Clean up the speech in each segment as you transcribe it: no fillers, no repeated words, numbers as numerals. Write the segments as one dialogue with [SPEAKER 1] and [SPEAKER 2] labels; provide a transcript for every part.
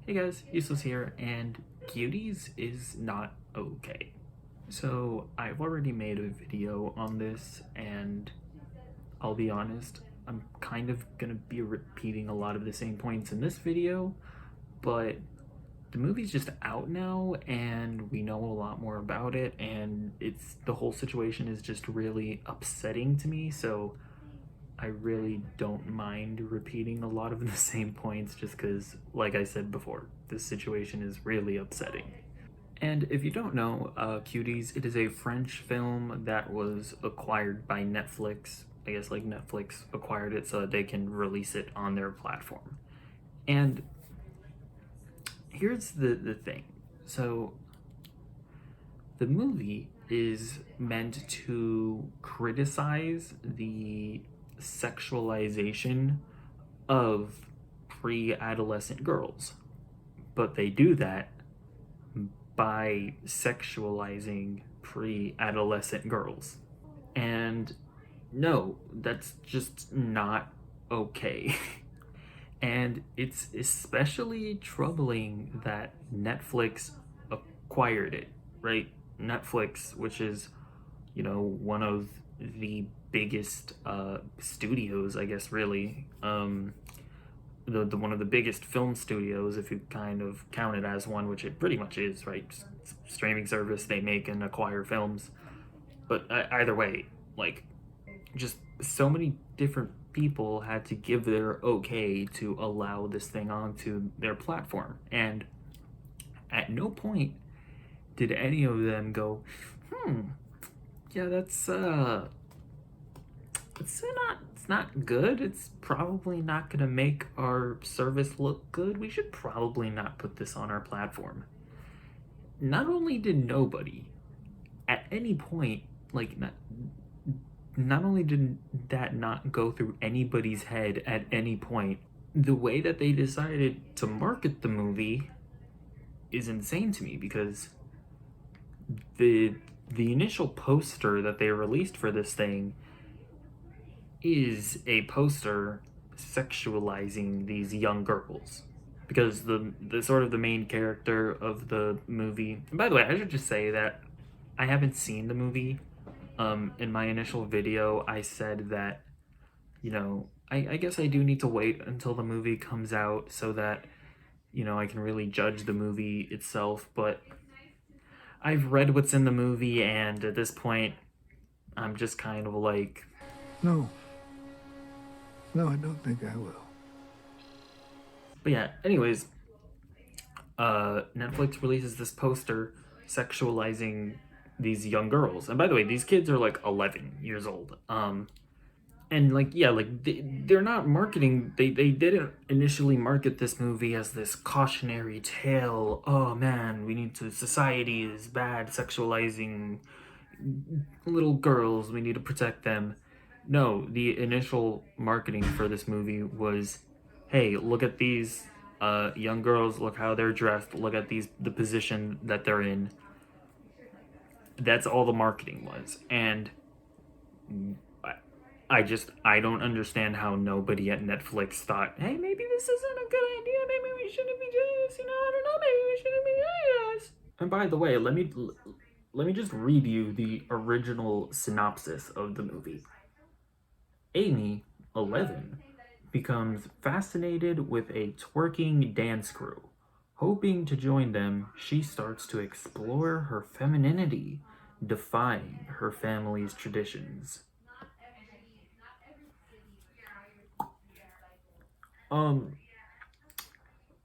[SPEAKER 1] Hey guys, Useless here, and Cuties is not okay. So, I've already made a video on this, and I'll be honest, I'm kind of gonna be repeating a lot of the same points in this video, but the movie's just out now, and we know a lot more about it, and the whole situation is just really upsetting to me, so I really don't mind repeating a lot of the same points just because, like I said before, this situation is really upsetting. And if you don't know, Cuties, it is a French film that was acquired by Netflix. I guess like Netflix acquired it so that they can release it on their platform. And here's the thing. So the movie is meant to criticize the sexualization of pre-adolescent girls, but they do that by sexualizing pre-adolescent girls. And no, that's just not okay. And it's especially troubling that Netflix acquired it, right? Netflix, which is, one of the biggest studios, I guess, really. The one of the biggest film studios, if you kind of count it as one, which it pretty much is, right? Streaming service, they make and acquire films. But either way, like, just so many different people had to give their okay to allow this thing onto their platform. And at no point did any of them go, yeah, it's not good. It's probably not gonna make our service look good. We should probably not put this on our platform. Not only did nobody at any point, like, not only did that not go through anybody's head at any point, the way that they decided to market the movie is insane to me, because the initial poster that they released for this thing is a poster sexualizing these young girls, because the sort of the main character of the movie, and by the way, I should just say that I haven't seen the movie. In my initial video I said that, I guess I do need to wait until the movie comes out so that, I can really judge the movie itself, but I've read what's in the movie, and at this point I'm just kind of like,
[SPEAKER 2] No. No, I don't think I will.
[SPEAKER 1] but yeah, anyways, Netflix releases this poster sexualizing these young girls. And by the way, these kids are like 11 years old. And like, yeah, like they're not marketing, they didn't initially market this movie as this cautionary tale. Oh man, society is bad sexualizing little girls, we need to protect them. No, the initial marketing for this movie was, hey, look at these young girls, look how they're dressed, look at the position that they're in. That's all the marketing was. And I don't understand how nobody at Netflix thought, hey, maybe this isn't a good idea, maybe we shouldn't be doing this, I don't know, maybe we shouldn't be doing this. And by the way, let me just read you the original synopsis of the movie. Amy, 11, becomes fascinated with a twerking dance crew. Hoping to join them, she starts to explore her femininity, defying her family's traditions.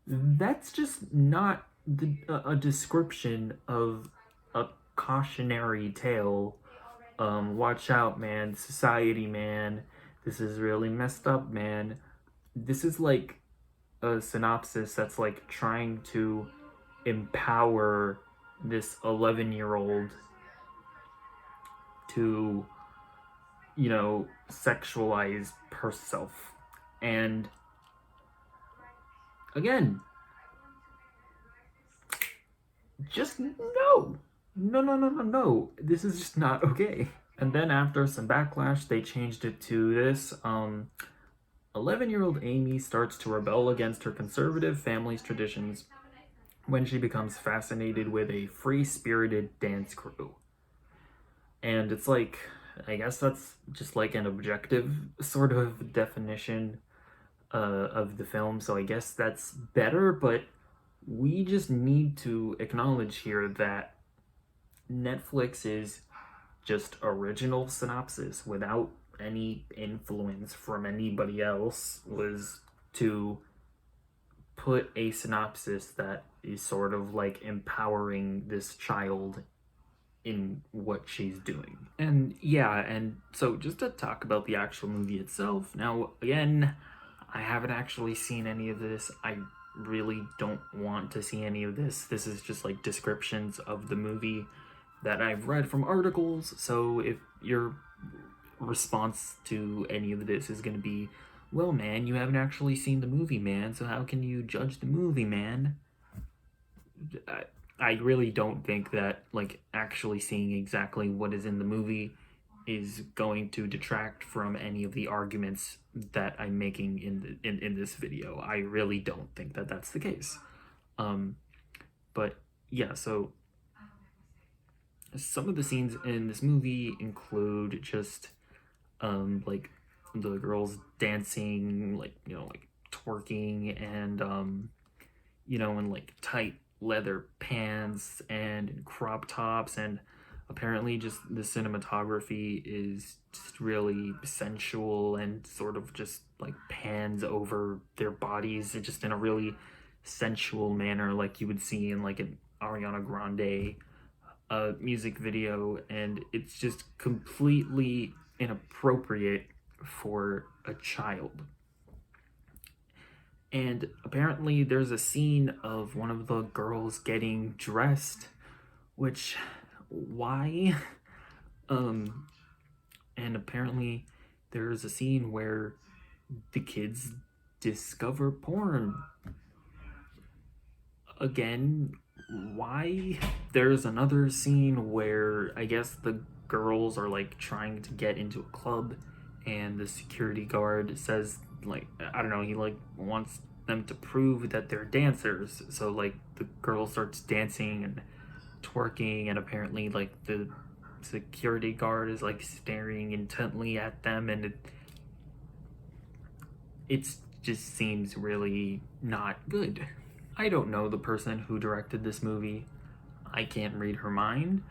[SPEAKER 1] That's just not a description of a cautionary tale. Watch out, man. Society, man. This is really messed up, man. This is like a synopsis that's like trying to empower this 11-year-old to, sexualize herself. And again, just no. No, no, no, no, no. This is just not okay. And then after some backlash, they changed it to this. 11-year-old Amy starts to rebel against her conservative family's traditions when she becomes fascinated with a free-spirited dance crew. And it's like, I guess that's just like an objective sort of definition of the film, so I guess that's better, but we just need to acknowledge here that Netflix's just original synopsis without any influence from anybody else was to put a synopsis that is sort of like empowering this child in what she's doing. And yeah, and so just to talk about the actual movie itself, now again, I haven't actually seen any of this. I really don't want to see any of this. This is just like descriptions of the movie that I've read from articles. So if your response to any of this is going to be, well, man, you haven't actually seen the movie, man, so how can you judge the movie, man? I really don't think that like actually seeing exactly what is in the movie is going to detract from any of the arguments that I'm making in this video. I really don't think that that's the case. Um, but yeah, so some of the scenes in this movie include just like the girls dancing, like like twerking, and in like tight leather pants and crop tops, and apparently just the cinematography is just really sensual and sort of just like pans over their bodies just in a really sensual manner like you would see in like an Ariana Grande music video, and it's just completely inappropriate for a child. And apparently there's a scene of one of the girls getting dressed, which why? um and apparently there's a scene where the kids discover porn. Again, why? There's another scene where I guess the girls are like trying to get into a club, and the security guard says, like, I don't know, he like wants them to prove that they're dancers. So like the girl starts dancing and twerking, and apparently like the security guard is like staring intently at them, and it just seems really not good. I don't know the person who directed this movie. I can't read her mind.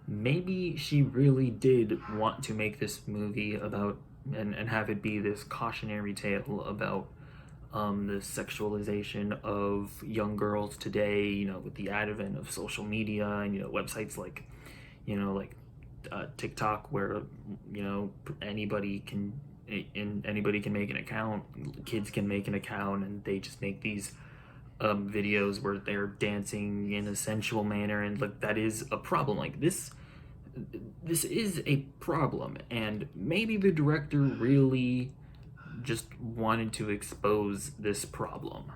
[SPEAKER 1] Maybe she really did want to make this movie about and have it be this cautionary tale about the sexualization of young girls today, with the advent of social media and, websites like, like TikTok, where, anybody can anybody can make an account, kids can make an account, and they just make these videos where they're dancing in a sensual manner, and like that is a problem. Like this is a problem, and maybe the director really just wanted to expose this problem.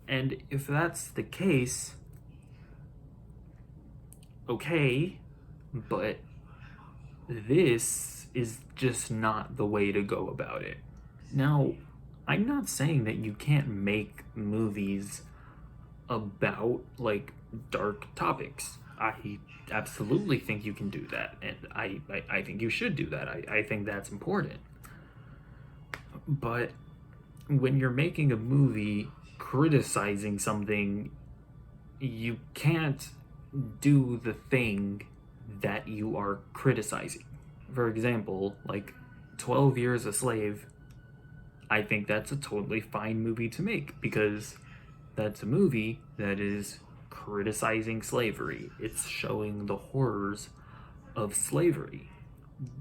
[SPEAKER 1] And if that's the case, okay, but this is just not the way to go about it. Now, I'm not saying that you can't make movies about like dark topics. I absolutely think you can do that, and I think you should do that. I think that's important. But when you're making a movie criticizing something, you can't do the thing that you are criticizing. For example, like 12 Years a Slave, I think that's a totally fine movie to make because that's a movie that is criticizing slavery. It's showing the horrors of slavery.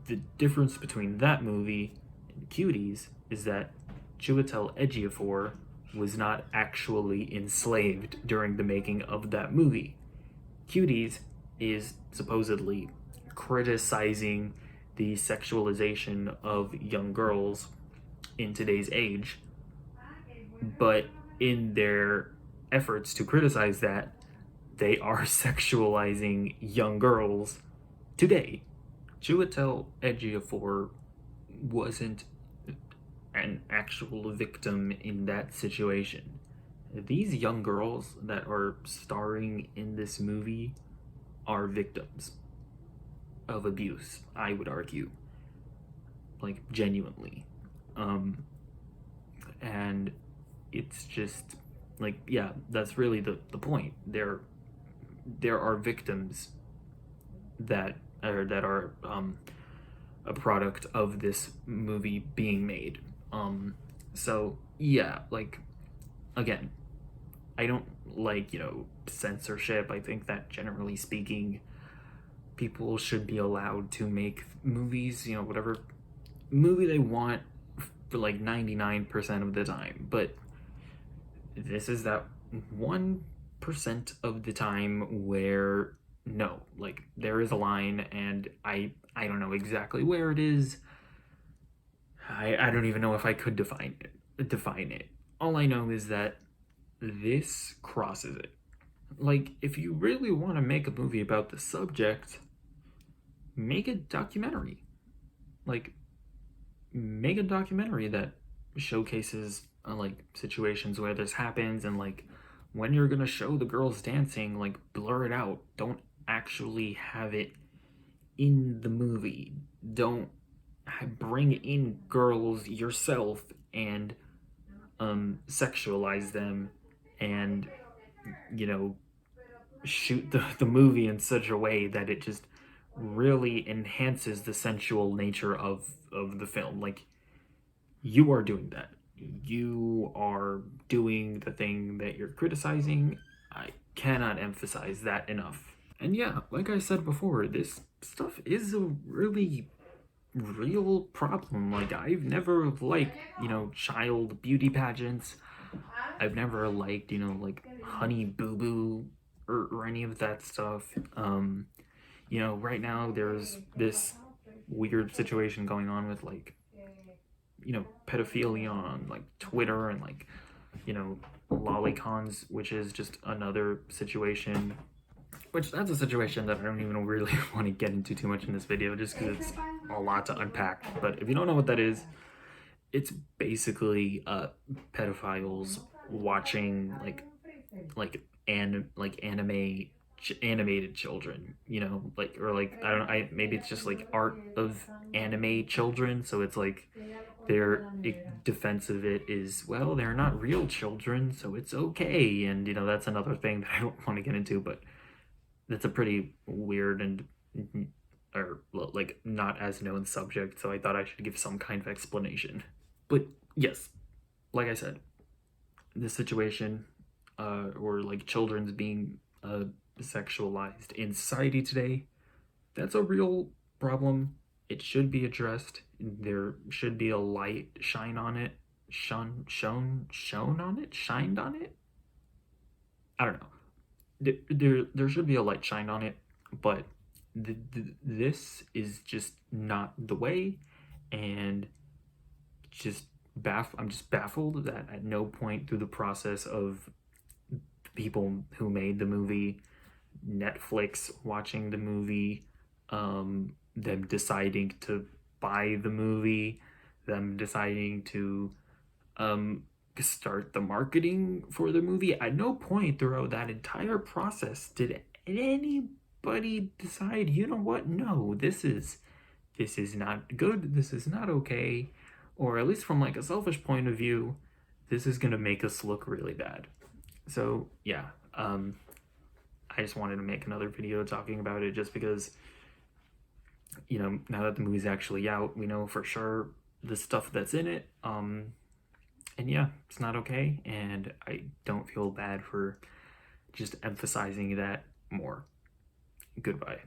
[SPEAKER 1] The difference between that movie and Cuties is that Chiwetel Ejiofor was not actually enslaved during the making of that movie. Cuties is supposedly criticizing the sexualization of young girls in today's age, but in their efforts to criticize that, they are sexualizing young girls today. Chiwetel Ejiofor wasn't an actual victim in that situation. These young girls that are starring in this movie are victims of abuse, I would argue. Like, genuinely. Um, and it's just like, yeah, that's really the point. There are victims that are a product of this movie being made. So yeah, like, again, I don't like, censorship. I think that generally speaking, people should be allowed to make movies, whatever movie they want for like 99% of the time. But this is that 1% of the time where no, like, there is a line, and I don't know exactly where it is. I don't even know if I could define it. All I know is that this crosses it. Like, if you really want to make a movie about the subject, make a documentary. Like, make a documentary that showcases like situations where this happens, and like when you're gonna show the girls dancing, like, blur it out. Don't actually have it in the movie. Don't bring in girls yourself and sexualize them, and you know shoot the movie in such a way that it just really enhances the sensual nature of the film. Like, you are doing that. You are doing the thing that you're criticizing. I cannot emphasize that enough. And yeah, like I said before, this stuff is a really real problem. Like, I've never liked, child beauty pageants. I've never liked, like, Honey Boo Boo, or any of that stuff. Right now there's this weird situation going on with, like, pedophilia on, like, Twitter, and like, lolicons, which is just another situation. Which, that's a situation that I don't even really want to get into too much in this video, just because it's a lot to unpack. But if you don't know what that is, it's basically pedophiles watching like animated children, like, or like, I don't know, I maybe it's just like art of anime children. So it's like their defense of it is, well, they're not real children, so it's okay. And that's another thing that I don't want to get into, but that's a pretty weird and, or like, not as known subject, so I thought I should give some kind of explanation. But yes, like I said, this situation, or like children's being sexualized in society today, that's a real problem. It should be addressed. There should be a light shine on it. Shown on it? Shined on it? I don't know. There should be a light shined on it, but this is just not the way. And just I'm just baffled that at no point through the process of people who made the movie, Netflix watching the movie, them deciding to buy the movie, them deciding to um, start the marketing for the movie. At no point throughout that entire process did anybody decide, you know what? No, this is not good. This is not okay. Or at least from like a selfish point of view, this is gonna make us look really bad. So yeah, I just wanted to make another video talking about it, just because, now that the movie's actually out, we know for sure the stuff that's in it. And yeah, it's not okay, and I don't feel bad for just emphasizing that more. Goodbye.